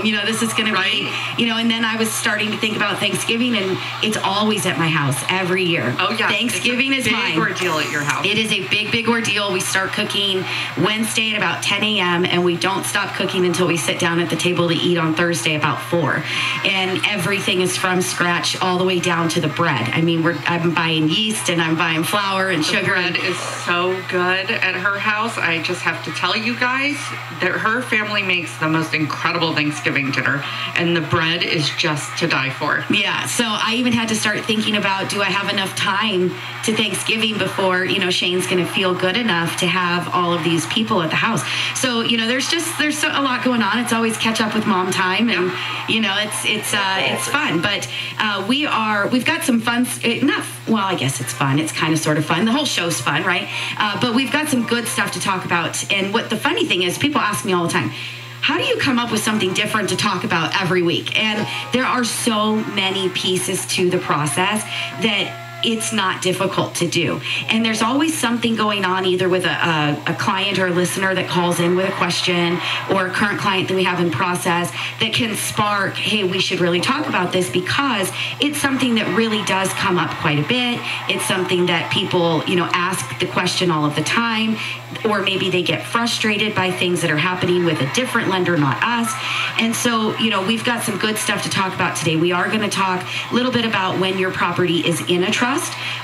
This is going to be, and then I was starting to think about Thanksgiving, and it's always at my house every year. Oh, yeah. Thanksgiving is mine. Big ordeal at your house. It is a big, big ordeal. We start cooking Wednesday at about 10 a.m., and we don't stop cooking until we sit down at the table to eat on Thursday about 4. And everything is from scratch all the way down to the bread. I mean, I'm buying yeast, and I'm buying flour and sugar. The bread is so good at her house. I just have to tell you guys that her family makes the most incredible Thanksgiving dinner, and the bread is just to die for. Yeah, so I even had to start thinking about, do I have enough time to Thanksgiving before, Shane's going to feel good enough to have all of these people at the house. So, there's a lot going on. It's always catch up with mom time, and, it's fun. But we've got some fun, I guess it's fun. It's kind of sort of fun. The whole show's fun, right? But we've got some good stuff to talk about. And what the funny thing is, people ask me all the time, how do you come up with something different to talk about every week? And there are so many pieces to the process that it's not difficult to do. And there's always something going on, either with a client or a listener that calls in with a question, or a current client that we have in process that can spark, hey, we should really talk about this, because it's something that really does come up quite a bit. It's something that people, ask the question all of the time, or maybe they get frustrated by things that are happening with a different lender, not us. And so, we've got some good stuff to talk about today. We are going to talk a little bit about when your property is in a trust.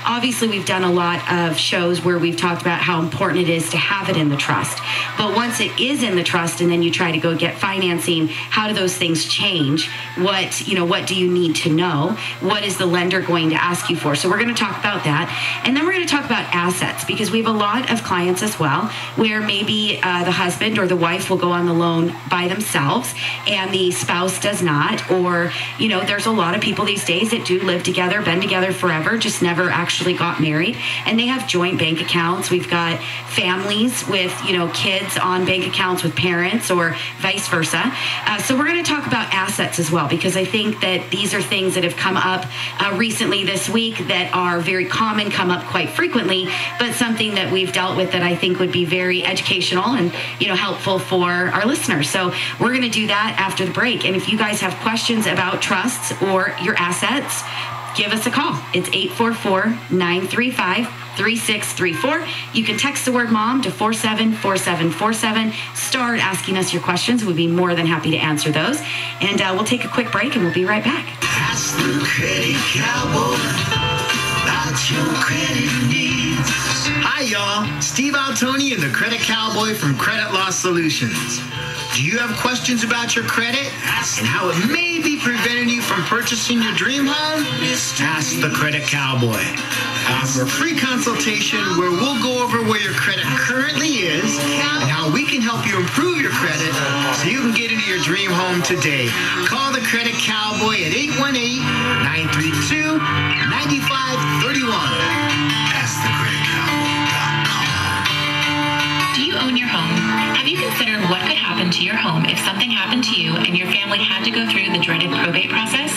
Obviously, we've done a lot of shows where we've talked about how important it is to have it in the trust. But once it is in the trust and then you try to go get financing, how do those things change? What do you need to know? What is the lender going to ask you for? So we're going to talk about that. And then we're going to talk about assets, because we have a lot of clients as well where maybe the husband or the wife will go on the loan by themselves and the spouse does not. Or, there's a lot of people these days that do live together, been together forever, just never actually got married, and they have joint bank accounts. We've got families with, kids on bank accounts with parents, or vice versa. So we're going to talk about assets as well, because I think that these are things that have come up recently this week that are very common, come up quite frequently, but something that we've dealt with that I think would be very educational and, helpful for our listeners. So we're going to do that after the break. And if you guys have questions about trusts or your assets, give us a call. It's 844-935-3634. You can text the word mom to 474747. Start asking us your questions. We'd be more than happy to answer those. And we'll take a quick break and we'll be right back. Ask the Credit Cowboy about your credit needs. Hi, y'all. Steve Altoni and the Credit Cowboy from Credit Loss Solutions. Do you have questions about your credit and how it may be preventing you from purchasing your dream home? Ask the Credit Cowboy. Offer a free consultation where we'll go over where your credit currently is and how we can help you improve your credit so you can get into your dream home today. Call the Credit Cowboy at 818-932-9531. AskTheCreditCowboy.com. Do you own your home? Have you considered what could happen to your home if something happened to you and your family had to go through the dreaded probate process?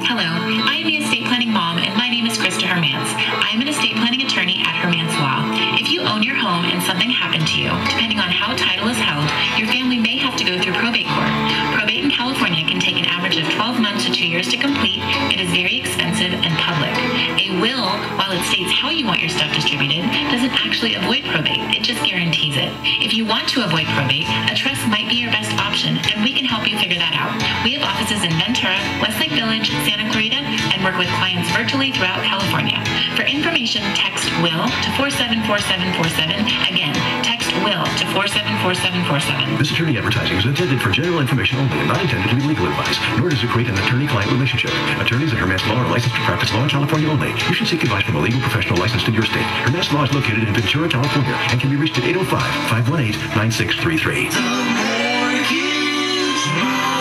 Hello, I am the estate planning mom, and my name is Krista Hermance. I am an estate planning attorney at Hermance Law. If you own your home and something happened to you, depending on how title is held, your family may have to go through probate court. Probate in California can take an average of 12 months to 2 years to complete. It is very expensive and public. A will, while it states how you want your stuff distributed, doesn't actually avoid probate. It just guarantees it. If you want to avoid probate, a trust might be your best option, and we can help you figure that out. We have offices in Ventura, Westlake Village, Santa Clarita, and work with clients virtually throughout California. For information, text WILL to 474747. Again, text WILL to 474747. This attorney advertising is intended for general information only and not intended to be legal advice, nor does it create an attorney-client relationship. Attorneys at Hermance Law are licensed to practice law in California only. You should seek advice from a legal professional licensed in your state. Hermance Law is located in Ventura, California, and can be reached at 805-518-9633.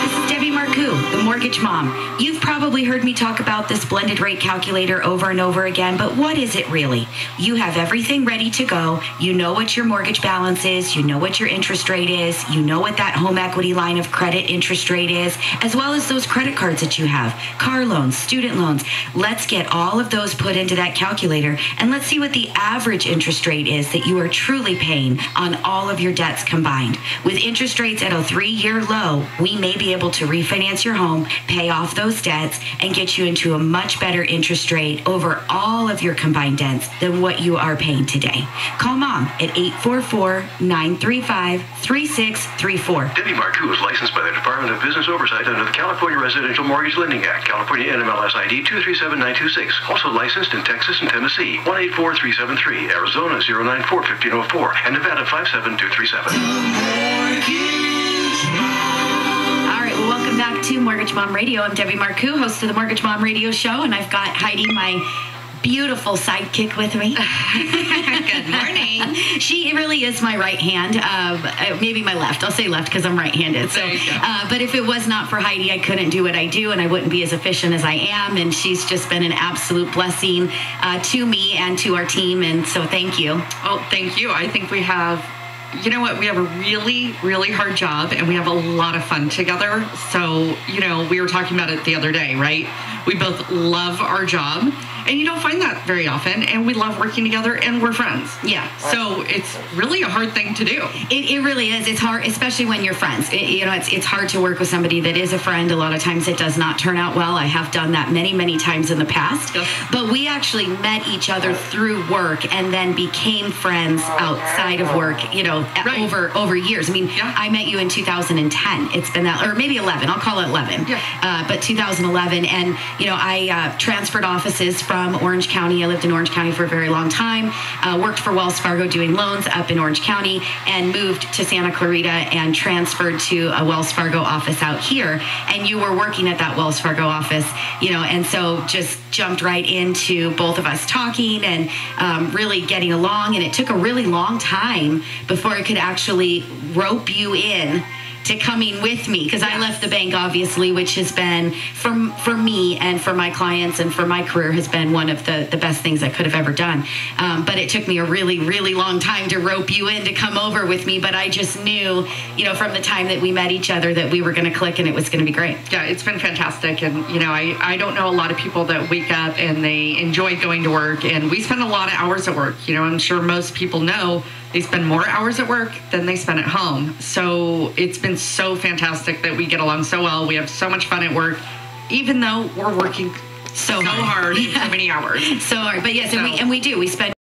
This is Debbie Marcoux, the Mortgage Mom. You've probably heard me talk about this blended rate calculator over and over again, but what is it really? You have everything ready to go. You know what your mortgage balance is. You know what your interest rate is. You know what that home equity line of credit interest rate is, as well as those credit cards that you have, car loans, student loans. Let's get all of those put into that calculator, and let's see what the average interest rate is that you are truly paying on all of your debts combined. With interest rates at a 3-year low, we may be able to refinance your home, pay off those debts, and get you into a much better interest rate over all of your combined debts than what you are paying today. Call Mom at 844-935-3634. Debbie Marcoux is licensed by the Department of Business Oversight under the California Residential Mortgage Lending Act, California NMLS ID 237926. Also licensed in Texas and Tennessee, 184373, Arizona 094-1504, and Nevada 57237. All right, well, welcome back to Mortgage Mom Radio. I'm Debbie Marcoux, host of the Mortgage Mom Radio Show, and I've got Heidi, my beautiful sidekick, with me. Good morning. She really is my right hand, maybe my left. I'll say left because I'm right-handed. So, but if it was not for Heidi, I couldn't do what I do, and I wouldn't be as efficient as I am. And she's just been an absolute blessing to me and to our team. And so, thank you. Oh, thank you. I think we have. You know what? We have a really, really hard job, and we have a lot of fun together. So, you know, we were talking about it the other day, right? We both love our job, and you don't find that very often, and we love working together, and we're friends. Yeah. So it's really a hard thing to do. It really is. It's hard, especially when you're friends. It's hard to work with somebody that is a friend. A lot of times it does not turn out well. I have done that many, many times in the past. Yes. But we actually met each other through work and then became friends outside of work, Right. over years. I mean, Yeah. I met you in 2010. It's been that, or maybe 11. I'll call it 11. Yeah. But 2011. And, I transferred offices from Orange County. I lived in Orange County for a very long time. Worked for Wells Fargo doing loans up in Orange County, and moved to Santa Clarita and transferred to a Wells Fargo office out here. And you were working at that Wells Fargo office, and so just jumped right into both of us talking and really getting along. And it took a really long time before I could actually rope you in to coming with me, because I left the bank, obviously, which has been, for me and for my clients and for my career, has been one of the best things I could have ever done. But it took me a really, really long time to rope you in to come over with me. But I just knew, from the time that we met each other, that we were going to click and it was going to be great. Yeah, it's been fantastic. And, I don't know a lot of people that wake up and they enjoy going to work. And we spend a lot of hours at work. I'm sure most people know they spend more hours at work than they spend at home. So it's been so fantastic that we get along so well. We have so much fun at work, even though we're working so hard, so many hours. So hard. But yes, and we do. We spend